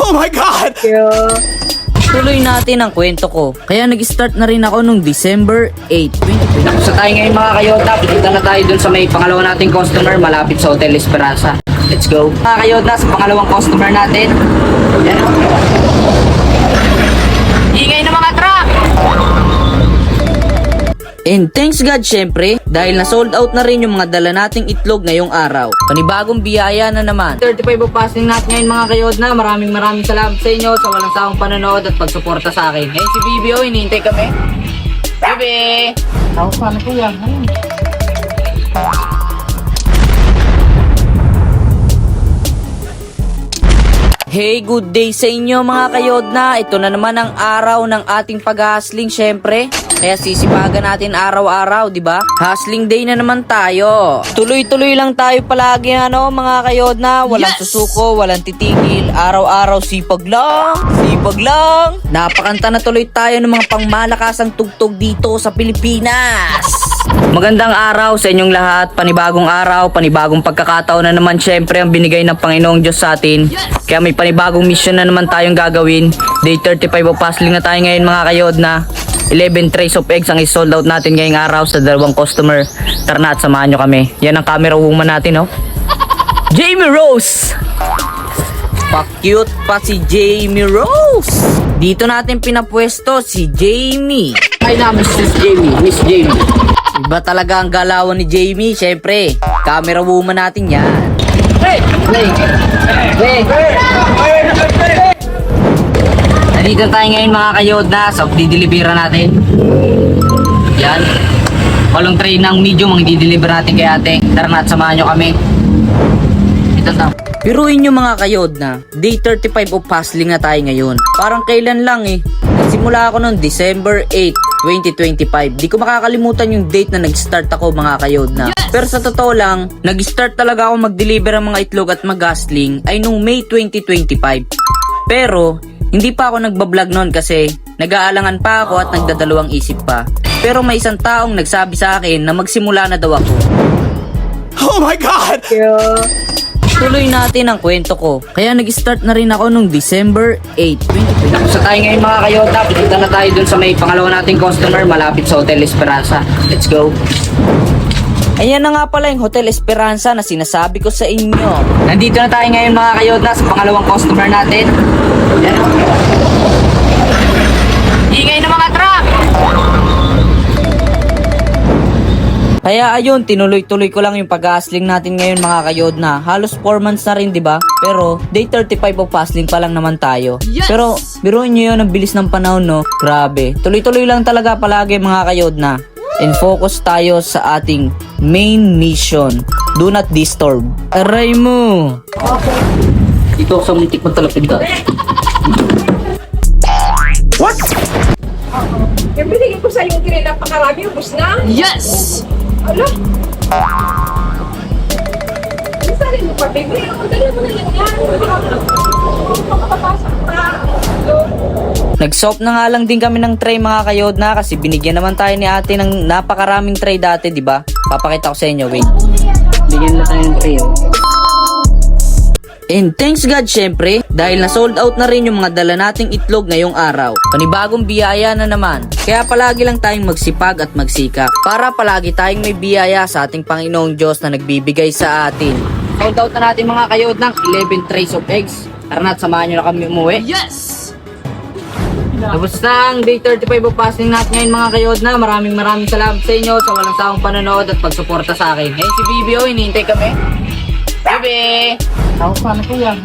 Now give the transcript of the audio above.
Oh my God! Tuloy natin ang kwento ko. Kaya nag-start na rin ako nung December 8, 2020. Tapos na tayo ngayon mga kayota, pupunta na tayo dun sa may pangalawa nating customer malapit sa Hotel Esperanza. Let's go. Mga kayota, sa pangalawang customer natin. Yan. Ingay ng mga truck! And thanks God syempre, dahil na sold out na rin yung mga dala nating itlog ngayong araw. Panibagong biyaya na naman. 35 of passing natin ngayon mga kayota. Maraming salamat sa inyo sa walang sawang panonood at pagsuporta sa akin. Ngayon si Bibi, oh, hinihintay kami. Bibi! Tawag pa na po yan. Hey, good day sa inyo mga kayodna. Ito na naman ang araw ng ating pag-hustling syempre. Kaya sisipagan natin araw-araw, di ba? Hustling day na naman tayo. Tuloy-tuloy lang tayo palagi mga kayodna. Walang susuko, walang titigil. Araw-araw sipag lang, sipag lang. Napakanta na tuloy tayo ng mga pangmalakasang tugtog dito sa Pilipinas. Magandang araw sa inyong lahat. Panibagong araw, panibagong pagkakataon na naman syempre ang binigay ng Panginoong Diyos sa atin. Kaya may panibagong mission na naman tayong gagawin. Day 35 of puzzling na tayo ngayon mga kayodna. 11 trays of eggs ang isold out natin ngayong araw sa dalawang customer. Tara na at samahan nyo kami. Yan ang camera woman natin, oh. Jamie Rose! Pa-cute pa si Jamie Rose. Dito natin pinapwesto si Jamie. Ay na, Mrs. Jamie, Miss Jamie. Iba talaga ang galawan ni Jamie. Syempre, camera woman natin yan. Hey! Hey! Nandito tayo ngayon mga kayodna sa di-delivera natin. Yan. Walong tray ng medium ang di-deliver natin kay ate. Tara na at samahan nyo kami. Ito na. Piruin nyo mga kayodna, day 35 of puzzling na tayo ngayon. Parang kailan lang Nagsimula ako noong December 8, 2025. Di ko makakalimutan yung date na nag-start ako mga kayodna. Pero sa totoo lang, nag-start talaga ako mag-deliver ng mga itlog at mag-hustling ay nung May 2025. Pero, hindi pa ako nagbablog noon kasi nag-aalangan pa ako at nagdadalawang isip pa. Pero may isang taong nagsabi sa akin na magsimula na daw ako. Oh my God! Tuloy natin ang kwento ko. Kaya nag-start na rin ako nung December 8, 2020. Tapos na tayo ngayon mga kayota, pupunta na tayo dun sa may pangalawa nating customer malapit sa Hotel Esperanza. Let's go. Ayan na nga pala yung Hotel Esperanza na sinasabi ko sa inyo. Nandito na tayo ngayon mga kayota sa pangalawang customer natin. Yan. Ingay ng mga truck! Kaya ayun, tinuloy-tuloy ko lang yung pag-hustling natin ngayon mga kayodna. Halos 4 months na rin, 'di ba? Pero day 35 of hustling pa lang naman tayo. Pero biruin niyo 'yon, ang bilis ng panahon, no? Grabe. Tuloy-tuloy lang talaga palagi mga kayodna. And focus tayo sa ating main mission. Do not disturb. Aray mo. Dito ako sa muntik magtalapid ka. What? Binigay ko sa yung kiri napakarami, ubos na. Yes! Ala? Isa rin mo pa, baby. Dala mo na lang yan. Makapapasok na. Nag-soap na nga lang din kami ng tray mga kayodna kasi binigyan naman tayo ni ate ng napakaraming tray dati, di ba? Papakita ko sa inyo, wait. Bigyan na tayo ng tray. And thanks God syempre, dahil na sold out na rin yung mga dala nating itlog ngayong araw. Panibagong biyaya na naman. Kaya palagi lang tayong magsipag at magsikap para palagi tayong may biyaya sa ating Panginoong Diyos na nagbibigay sa atin. Sold out na natin mga kayod ng 11 trays of eggs. Tara na at samahan nyo na kami umuwi. Yes! Tapos na ang day 35 of passing natin ngayon mga kayod na. Maraming salamat sa inyo sa walang sawang panonood at pagsuporta sa akin. Ngayon si Bibi, oh, hinihintay kami. Bibi! Tawag pa na po yan.